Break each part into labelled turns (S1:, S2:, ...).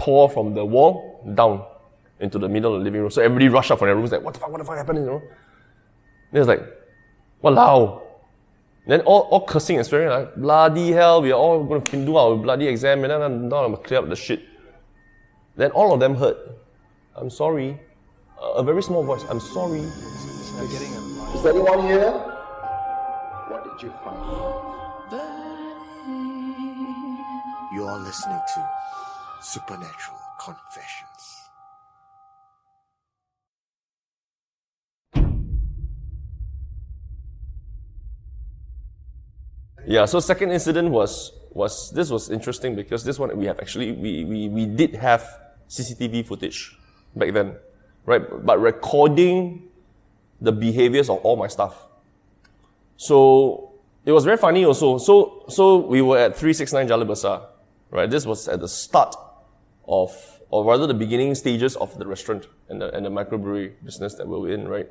S1: tore from the wall down into the middle of the living room. So everybody rushed up from their rooms like, what the fuck happened, you know? Then it's like, walao. Then all cursing and swearing like, bloody hell, we are all going to do our bloody exam and then I'm going to clear up the shit. Then all of them heard, I'm sorry. A very small voice, I'm sorry.
S2: Is there anyone here? What did you find? You are listening to Supernatural Confessions.
S1: Yeah, so second incident was this was interesting because this one we have actually we did have CCTV footage back then, right? But recording the behaviors of all my staff. So it was very funny also. So we were at 369 Jalan Besar, right? This was at the start or rather the beginning stages of the restaurant and the microbrewery business that we were in, right?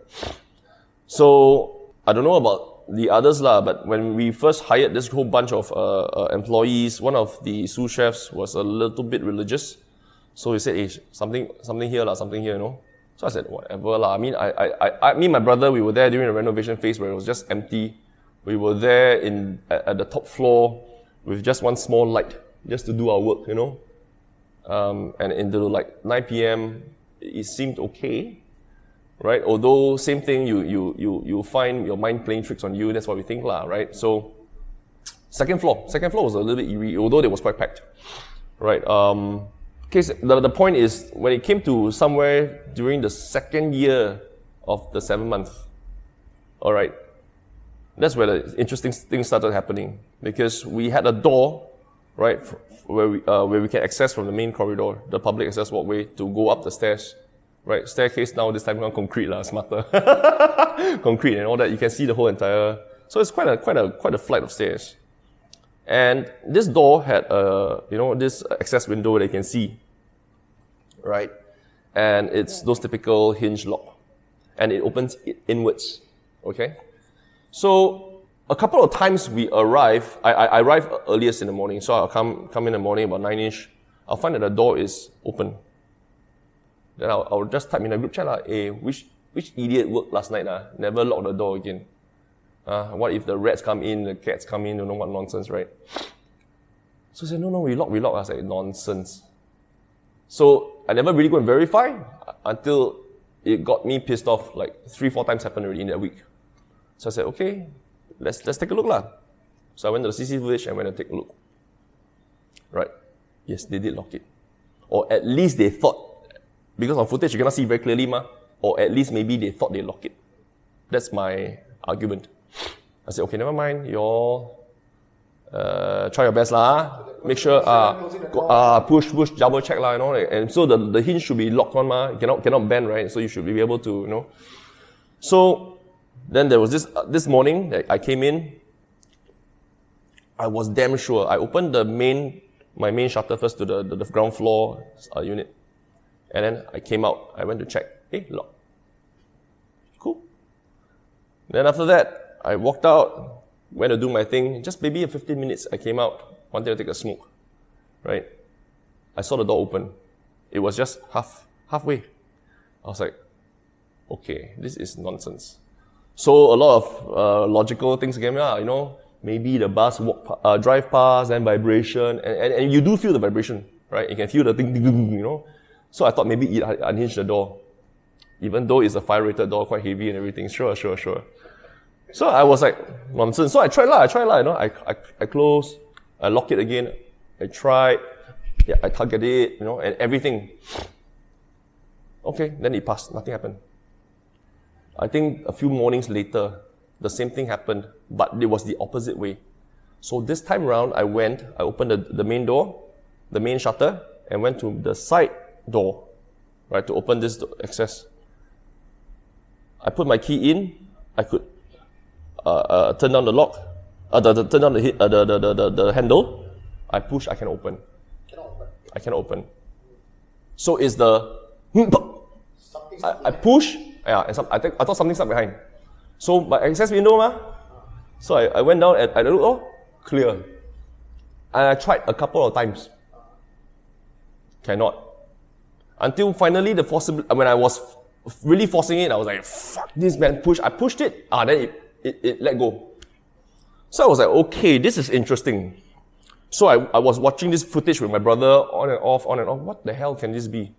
S1: So I don't know about the others lah, but when we first hired this whole bunch of employees, one of the sous chefs was a little bit religious. So he said, hey, something here lah, something here, you know. So I said, whatever lah. I mean, me and my brother, we were there during the renovation phase where it was just empty. We were there at the top floor with just one small light, just to do our work, you know. And into like 9 p.m, it seemed okay. Right? Although same thing, you find your mind playing tricks on you. That's what we think lah, right? So second floor was a little bit eerie, although it was quite packed, right? Okay, so the point is when it came to somewhere during the second year of the 7 month, all right, that's where the interesting things started happening because we had a door, right, where we can access from the main corridor, the public access walkway to go up the stairs. Right, staircase now, this time on concrete lah, smarter. Concrete and all that, you can see the whole entire, so it's quite a flight of stairs. And this door had this access window that you can see, right? And it's those typical hinge lock. And it opens inwards, okay? So, a couple of times we arrive, I arrive earliest in the morning, so I'll come in the morning about 9ish, I'll find that the door is open. Then I'll just type in a group chat lah, hey, which idiot worked last night never lock the door again. What if the rats come in, the cats come in, don't know what nonsense, right? So I said, no, we lock. I was like, nonsense. So I never really go and verify until it got me pissed off, like 3-4 times happened already in that week. So I said, okay, let's take a look lah. So I went to the CCTV footage and went to take a look. Right. Yes, they did lock it. Or at least they thought, because on footage you cannot see very clearly or at least maybe they thought they locked it. That's my argument. I said, okay, never mind, you all try your best lah. Make sure push, double check lah, you know. And so the hinge should be locked on it cannot bend, right? So you should be able to, you know. So then there was this morning that I came in. I was damn sure. I opened my main shutter first to the ground floor unit. And then I came out, I went to check, hey, lock. Cool. Then after that, I walked out, went to do my thing, just maybe 15 minutes, I came out, wanted to take a smoke, right? I saw the door open. It was just halfway. I was like, okay, this is nonsense. So a lot of logical things came out, you know, maybe the bus drive past, then vibration, and you do feel the vibration, right? You can feel the ding, you know. So I thought maybe it unhinged the door. Even though it's a fire-rated door, quite heavy and everything. Sure. So I was like, nonsense. So I tried lah, you know. I closed, I lock it again, I tried, yeah, I target it, you know, and everything. Okay, then it passed, nothing happened. I think a few mornings later, the same thing happened, but it was the opposite way. So this time around, I opened the main door, the main shutter, and went to the side door, right, to open this access. I put my key in, I could turn down the lock, turn down the handle, I push, I can open. I cannot open. So it's the, I push, yeah, and I thought something stuck behind. So my access window, so I went down and I looked, clear. And I tried a couple of times. Cannot. Until finally when I was really forcing it, I was like, fuck this, man, push. I pushed it, then it let go. So I was like, okay, this is interesting. So I was watching this footage with my brother, on and off. What the hell can this be?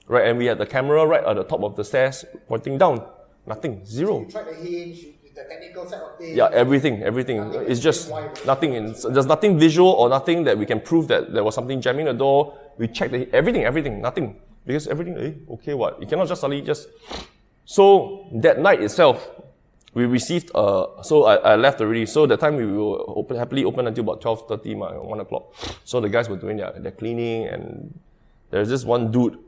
S1: Right, and we had the camera right at the top of the stairs, pointing down. Nothing, zero.
S2: You tried the hinge, the technical side of things.
S1: Yeah, everything. It's just nothing. There's nothing visual or nothing that we can prove that there was something jamming the door. We checked everything, nothing. Because everything, okay, what? You cannot just suddenly just... So, that night itself, we received, so I left already. So, the time we were happily open until about 12:30, 1 o'clock. So, the guys were doing their cleaning, and there's this one dude.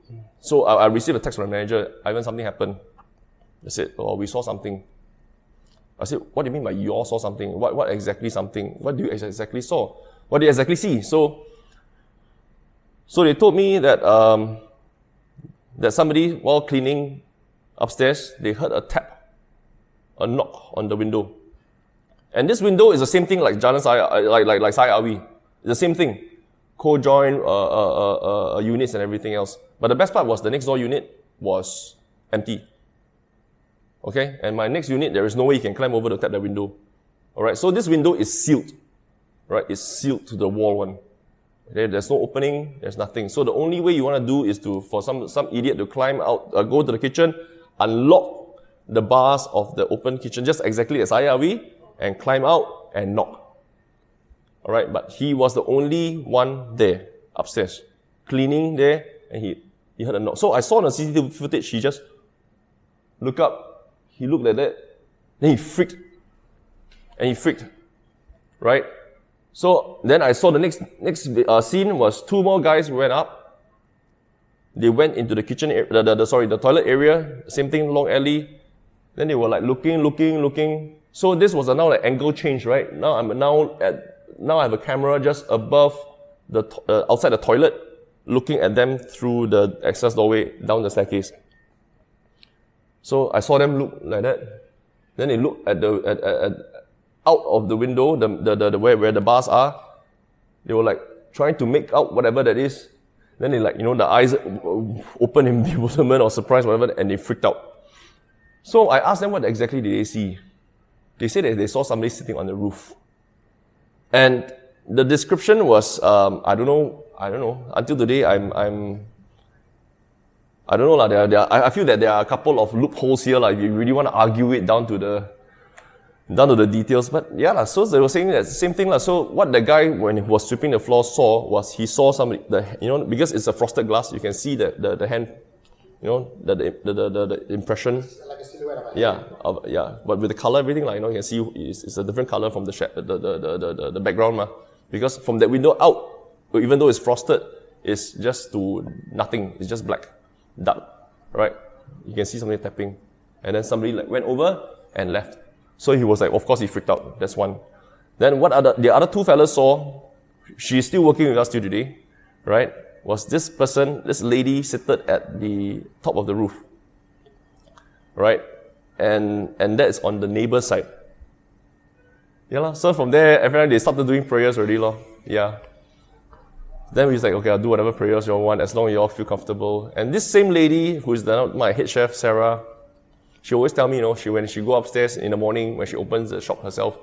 S1: So, I received a text from the manager, Ivan, something happened. I said, we saw something. I said, what do you mean by you all saw something? What exactly something? What do you exactly saw? What do you exactly see? So they told me that that somebody, while cleaning upstairs, they heard a knock on the window. And this window is the same thing like Jalan Saya, like Sai Awi. It's the same thing. Co-join units and everything else. But the best part was the next door unit was empty. Okay, and my next unit, there is no way you can climb over to tap the window. Alright, so this window is sealed. Right, it's sealed to the wall one. Okay, there's no opening, there's nothing. So the only way you want to do is for some idiot to climb out, go to the kitchen, unlock the bars of the open kitchen, just exactly as Ayawi, and climb out and knock. Alright, but he was the only one there, upstairs, cleaning there, and he heard a knock. So I saw on the CCTV footage, he just looked up, he looked at that, then he freaked. Right? So then I saw the next scene was two more guys went up. They went into the kitchen, the toilet area, same thing, long alley. Then they were like looking. So this was now an angle change, right? Now I have a camera just above outside the toilet, looking at them through the access doorway down the staircase. So I saw them look like that. Then they looked at out of the window, where the bars are. They were like trying to make out whatever that is. Then they the eyes open in bewilderment or surprise, whatever, and they freaked out. So I asked them what exactly did they see. They said that they saw somebody sitting on the roof. And the description was, I don't know. Until today, I don't know. I feel that there are a couple of loopholes here. If you really want to argue it down to the details. But yeah, so they were saying that same thing. So what the guy, when he was sweeping the floor, saw was he saw somebody, because it's a frosted glass, you can see the hand, the impression.
S2: Like a silhouette of a
S1: hand. But with the color, everything, you can see it's a different color from the background, because from that window out, even though it's frosted, it's just to nothing. It's just black. Dark, right? You can see somebody tapping, and then somebody went over and left. So he was like, of course he freaked out. That's one. Then the other two fellas saw, she's still working with us till today, right? Was this lady seated at the top of the roof, right? And that is on the neighbor's side. Yeah, so from there, everyone they started doing prayers already, yeah. Then we was like, okay, I'll do whatever prayers you all want, as long as you all feel comfortable. And this same lady, who is my head chef, Sarah, she always tell me, when she go upstairs in the morning, when she opens the shop herself,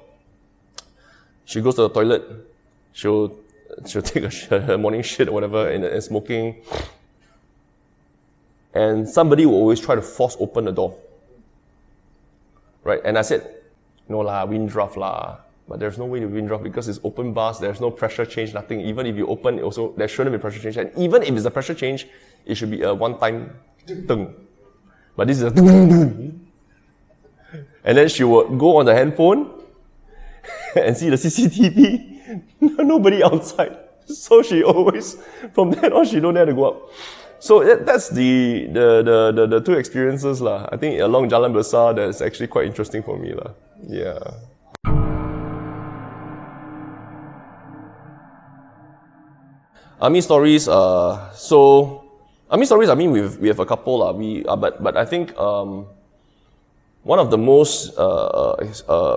S1: she goes to the toilet, she'll take her morning shit or whatever, and smoking. And somebody will always try to force open the door. Right? And I said, no wind draft But there's no way to wind draft because it's open bars, there's no pressure change, nothing. Even if you open, there shouldn't be pressure change. And even if it's a pressure change, it should be a one-time tung. But this is a tung. And then she would go on the handphone and see the CCTV. Nobody outside. So she always, from then on, she don't dare to go up. So that's the two experiences. I think along Jalan Besar, that's actually quite interesting for me. Yeah. Army stories, we have a couple, but I think one of the most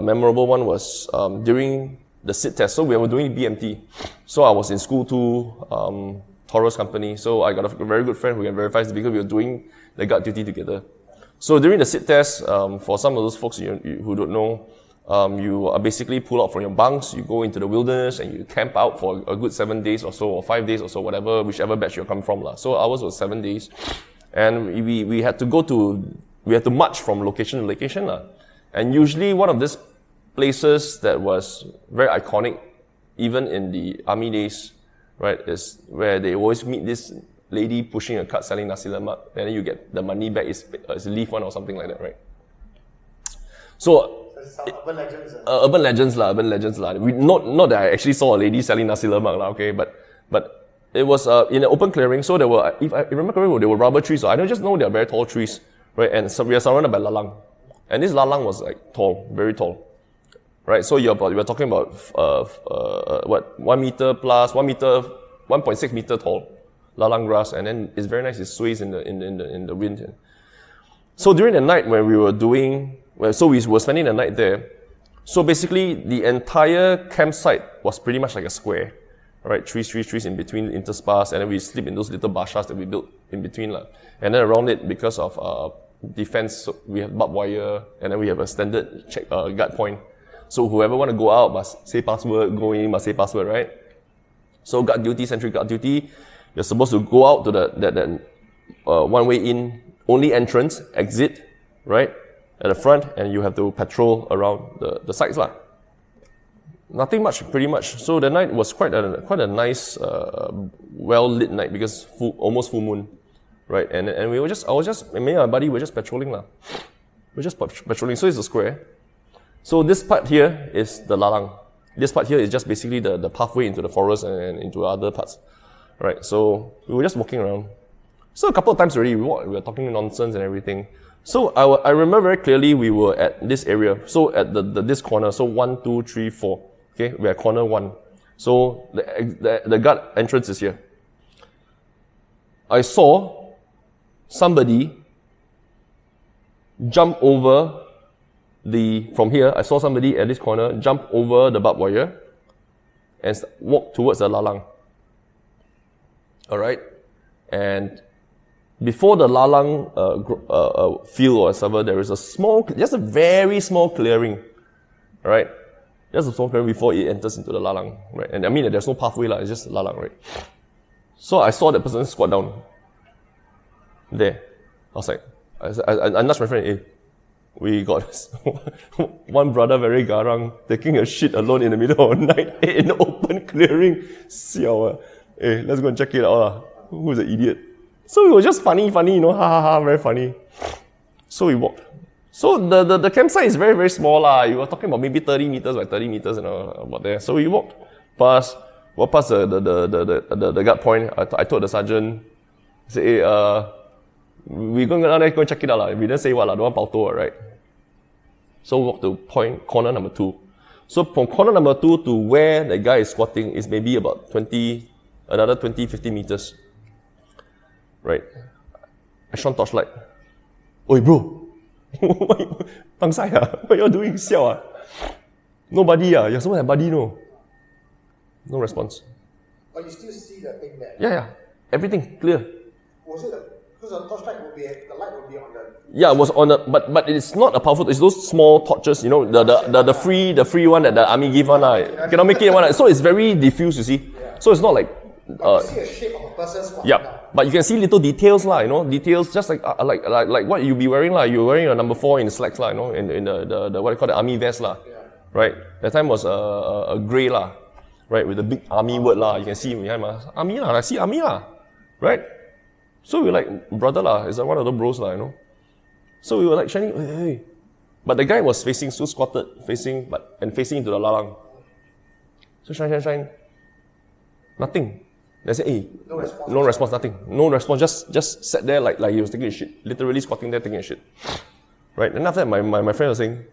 S1: memorable one was during the SIT test. So we were doing BMT. So I was in school too. Taurus company. So I got a very good friend who can verify this because we were doing the guard duty together. So during the sit test, for some of those folks who don't know, you are basically pulled out from your bunks, you go into the wilderness and you camp out for a good 7 days or so, or 5 days or so, whatever, whichever batch you come from. So ours was 7 days. And we had to march from location to location. And usually one of these places that was very iconic, even in the army days, right, is where they always meet this lady pushing a cart selling nasi lemak, and then you get the money back is leaf one or something like that, right? So
S2: urban legends.
S1: Urban legends lah. Not that I actually saw a lady selling nasi lemak lah, okay, but it was in an open clearing. So there were, if I remember correctly, there were rubber trees. So I don't just know they are very tall trees, right? And so we are surrounded by lalang, and this lalang was like tall, very tall, right? So you're talking about what 1 meter plus 1.6 meter tall lalang grass, and then it's very nice. It sways in the wind. So during the night when we were so we were spending the night there. So basically, the entire campsite was pretty much like a square, right? Trees in between, interspersed, and then we sleep in those little bashas that we built in between. And then around it, because of defense, so we have barbed wire, and then we have a standard guard point. So whoever want to go out must say password, go in must say password, right? So guard duty, sentry guard duty, you're supposed to go out to that one way in, only entrance, exit, right? At the front, and you have to patrol around the sites lah. Nothing much, pretty much. So the night was quite a nice, well lit night because almost full moon, right? And me and my buddy were just patrolling lah. We're just patrolling. So it's a square. So this part here is the lalang. This part here is just basically the pathway into the forest and into other parts, right? So we were just walking around. So a couple of times already we were talking nonsense and everything. So I remember very clearly we were at this area. So at this corner. So 1, 2, 3, 4. Okay, we're at corner 1. So the guard entrance is here. I saw somebody jump over from here. I saw somebody at this corner jump over the barbed wire and walk towards the lalang. All right, and before the lalang field or whatever, there is just a very small clearing, right? Just a small clearing before it enters into the lalang, right? And I mean, there's no pathway, it's just lalang, right? So I saw that person squat down there. I was like, I nudged my friend, hey, we got one brother very garang taking a shit alone in the middle of the night in an open clearing. Siao, hey, let's go and check it out. Who's the idiot? So it was just funny, ha ha ha, very funny. So we walked. So the campsite is very, very small lah. You were talking about maybe 30 meters by 30 meters, about there. So we walked past the guard point. I told the sergeant, I said, hey, we're going to go and check it out lah. We didn't say what lah, don't want pauto, right? So we walked to corner number 2. So from corner number 2 to where the guy is squatting is maybe about another 20, 50 meters. Right. I shone torchlight. Oi, bro. Bangsai, what you all doing? Siao, nobody, you're supposed to have buddy, no. No response.
S2: But you still see the thing there?
S1: Yeah. Everything clear.
S2: Was it because the torchlight the light would be on the...
S1: Yeah, it was on the, but it's not a powerful, it's those small torches, the free one that the army give one, cannot make it one. So it's very diffuse, you see. Yeah. So it's not like...
S2: you see a shape of a person squatting down.
S1: But you can see little details details just like what you be wearing you're wearing a number 4 in slacks in the what you call the army vest right? That time was a grey right, with the big army word you can see behind army I see army right? So we were like, brother is one of the bros So we were like shining, hey. But the guy was still squatted, facing into the lalang. So shine. Nothing. They said, hey, no response, nothing. No response, just sat there like he was taking a shit. Literally squatting there taking a shit. Right? And after that, my friend was saying,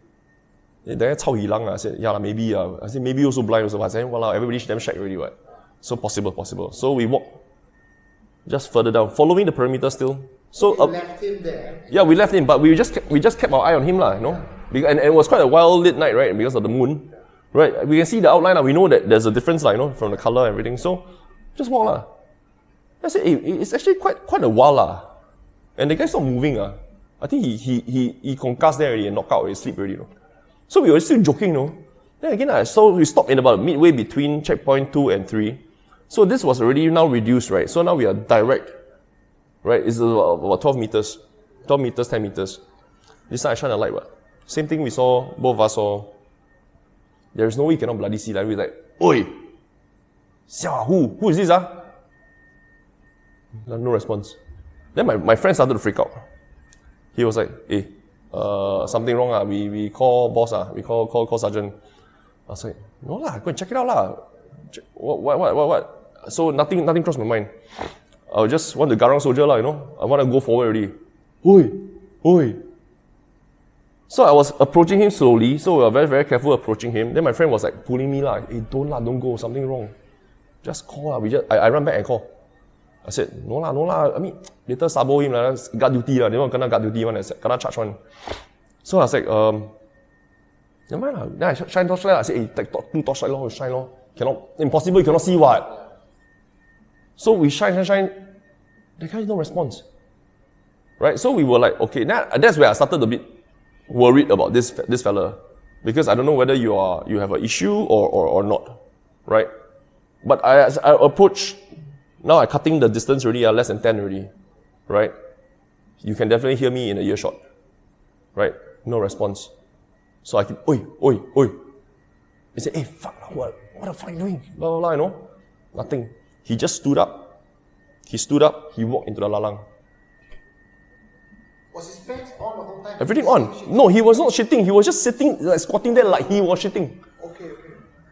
S1: hey, that's how he lang. I said, yeah, maybe. I said, maybe also blind also. I said, well, everybody's damn shack already, what? So possible. So we walked just further down, following the perimeter still. So
S2: you left him there?
S1: Yeah, we left him, but we just kept our eye on him, And it was quite a well lit night, right? Because of the moon. Right? We can see the outline, we know that there's a difference, from the color and everything. So just walk I said, hey, it's actually quite a while lah. And the guy's not moving. I think he concussed there already and knocked out already, sleep already. So we were still joking, Then again, so we stopped in about midway between checkpoint 2 and 3. So this was already now reduced, right? So now we are direct, right? It's about 12 meters. 12 meters, 10 meters. This time I shine a light, what? Same thing we saw, both of us saw. There is no way you cannot bloody see that. We're like, oi! Xiao, who is this, No response. Then my friend started to freak out. He was like, hey, something wrong, we call boss, we call sergeant. I was like, no lah, go and check it out lah. What? So nothing crossed my mind. I just want the garang soldier lah, I want to go forward already. Oi. So I was approaching him slowly, so we were very, very careful approaching him. Then my friend was like pulling me lah, hey, don't go, something wrong. Just call lah. I ran back and call. I said, no lah. I mean, later sabo him lah, guard duty lah. They don't kena guard duty one, kena charge one. So I was like, never mind lah. Then I shine torchlight. I said, hey, take 2 torchlight lor, shine lor. Impossible, you cannot see what. So we shine. The guy no response. Right? So we were like, okay, that's where I started a bit worried about this fella. Because I don't know whether you have an issue or not. Right? But I approached, now I'm cutting the distance already, less than 10 already. Right? You can definitely hear me in a earshot. Right? No response. So I keep, oi. He said, hey, fuck, what the fuck are you doing? Blah, blah, blah, Nothing. He just stood up. He walked into the lalang.
S2: Was his pants on the whole time?
S1: Everything on. No, he was not shitting. He was just sitting, like squatting there like he was shitting.
S2: Okay.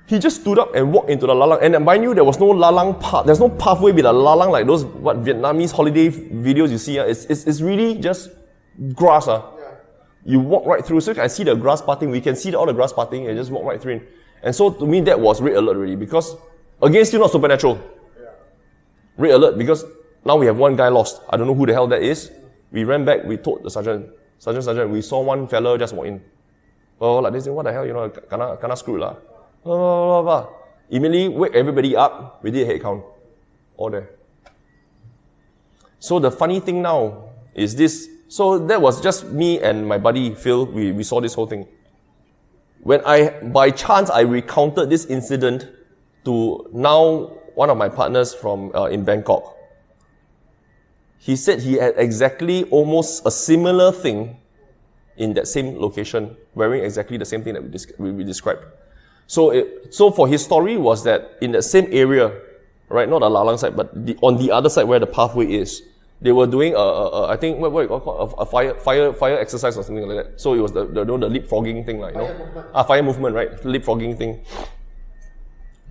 S1: He just stood up and walked into the lalang. And mind you, there was no lalang path. There's no pathway with a lalang like those Vietnamese holiday videos you see. It's really just grass.
S2: Yeah.
S1: You walk right through. So you can see the grass parting. We can see all the grass parting and just walk right through. And so to me, that was red alert really. Because again, still not supernatural.
S2: Yeah.
S1: Red alert because now we have one guy lost. I don't know who the hell that is. We ran back, we told the sergeant, we saw one fella just walk in. Like they say, what the hell, kena screwed lah. Immediately wake everybody up, we did a head count. All there. So the funny thing now is this. So that was just me and my buddy Phil, we saw this whole thing. When by chance, I recounted this incident to now one of my partners from in Bangkok. He said he had exactly almost a similar thing in that same location, wearing exactly the same thing that we described. So for his story was that in that same area, right, not the lalang side, but on the other side where the pathway is, they were doing I think what you call a fire exercise or something like that. So it was the leapfrogging thing, like fire movement, right? Leapfrogging thing.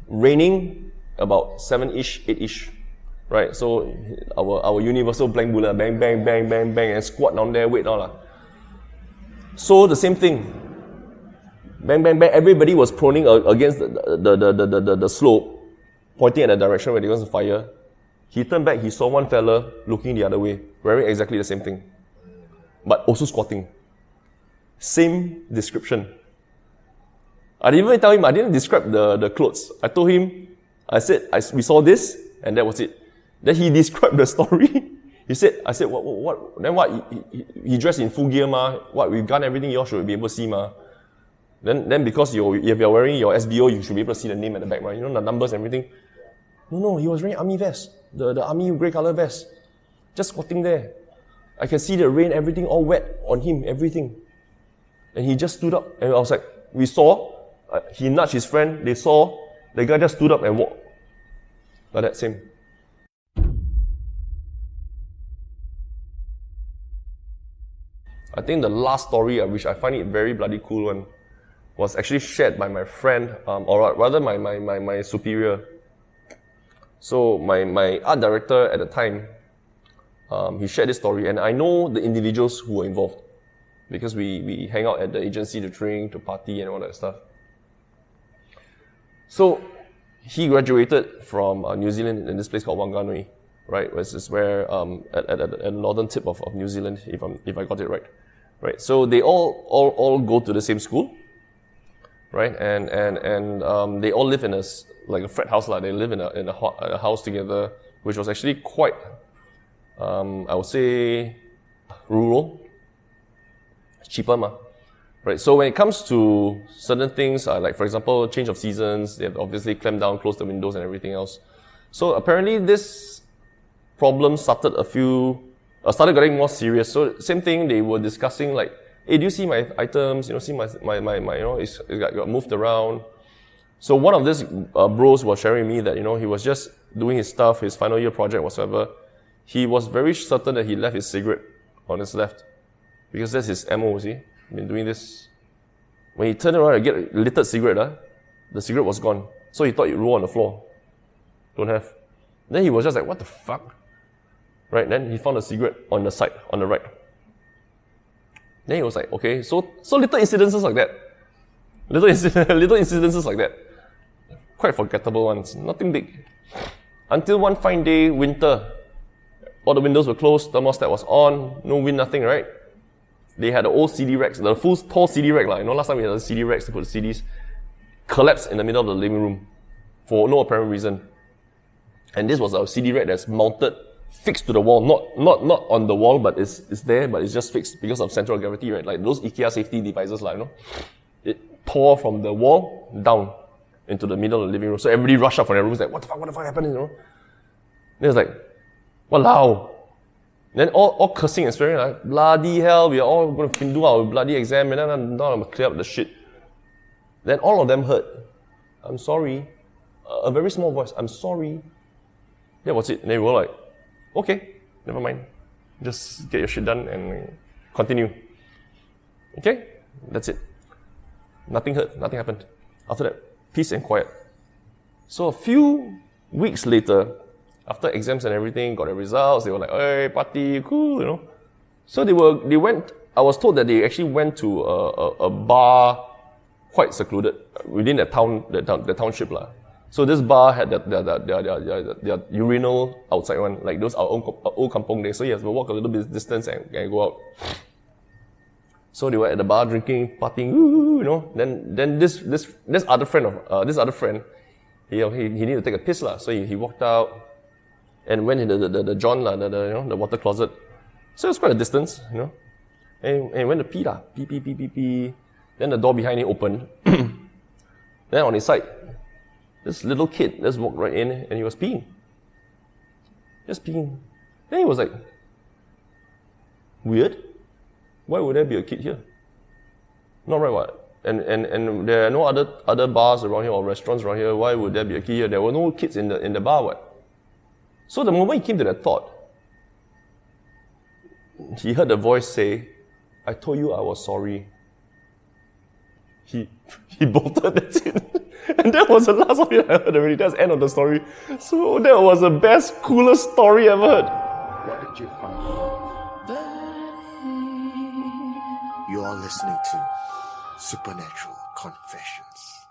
S1: Raining about 7-ish, 8-ish. Right, so our universal blank bullet, bang, and squat down there, wait now. So the same thing. Bang, everybody was proning against the slope, pointing at the direction where they were going to fire. He turned back, he saw one fella looking the other way, wearing exactly the same thing. But also squatting. Same description. I didn't even tell him, I didn't describe the clothes. I told him, I said, we saw this, and that was it. Then he described the story. I said, what? Then what? He dressed in full gear, ma. What? With gun, everything, you all should be able to see, ma. Then because if you're wearing your SBO, you should be able to see the name at the back, right? The numbers and everything. No, he was wearing army vest. The army grey color vest. Just squatting there. I can see the rain, everything all wet on him, everything. And he just stood up, and I was like, we saw, he nudged his friend, they saw, the guy just stood up and walked. Like that, same. I think the last story, which I find it very bloody cool one, was actually shared by my friend, or rather my superior. So my art director at the time, he shared this story, and I know the individuals who were involved because we hang out at the agency to drink, to party and all that stuff. So he graduated from New Zealand in this place called Wanganui, right? Which is where at the northern tip of New Zealand, if I got it right. Right. So they all go to the same school, right? And they all live in a frat house, like they live in a house together. which was actually quite, I would say, rural. Cheaper, ma. Right, so when it comes to certain things, like for example, change of seasons, they have obviously clamped down, closed the windows and everything else. So apparently this problem started getting more serious. So same thing, they were discussing like, hey, do you see my items? See my it got moved around. So one of these bros was sharing with me that, he was just doing his stuff, his final year project, whatsoever. He was very certain that he left his cigarette on his left. Because that's his MO, see? Been doing this. When he turned around and get a littered cigarette, the cigarette was gone. So he thought it rolled on the floor. Don't have. Then he was just like, what the fuck? Right, then he found a cigarette on the side, on the right. Then he was like, okay, so little incidences like that. Little incidences like that. Quite forgettable ones, nothing big. Until one fine day, winter, all the windows were closed, thermostat was on, no wind, nothing, right? They had the old CD racks, the full tall CD rack, last time we had the CD racks to put the CDs, collapsed in the middle of the living room for no apparent reason. And this was a CD rack that's mounted, fixed to the wall, not on the wall, but it's there, but it's just fixed because of central gravity, right? Like those IKEA safety devices, It tore from the wall down into the middle of the living room. So everybody rushed up from their rooms like, what the fuck happened, Then it's like, walao. Then all cursing and swearing, like, bloody hell, we are all going to do our bloody exam, and then I'm going to clear up the shit. Then all of them heard, I'm sorry. A very small voice, I'm sorry. That was it. And they were like, okay, never mind. Just get your shit done and continue. Okay? That's it. Nothing hurt, nothing happened. After that, peace and quiet. So a few weeks later, after exams and everything, got the results, they were like, hey, party, cool, So they went, I was told that they actually went to a bar, quite secluded, within the township. So this bar had their urinal outside one, like those our old kampong days. So you have to walk a little bit distance and go out. So they were at the bar drinking, partying, Then this other friend, he needed to take a piss, So he walked out and went into the John, the water closet. So it was quite a distance, And he went to pee, pee. Then the door behind him opened. Then on his side, this little kid just walked right in and he was peeing. Just peeing. Then he was like, weird. Why would there be a kid here? Not right, what? And there are no other bars around here or restaurants around here. Why would there be a kid here? There were no kids in the bar, what? So the moment he came to that thought, he heard a voice say, I told you I was sorry. He bolted, that's it. And that was the last of it I heard already. That's the end of the story. So that was the best, coolest story I ever heard.
S2: What did you find? You are listening to Supernatural Confessions.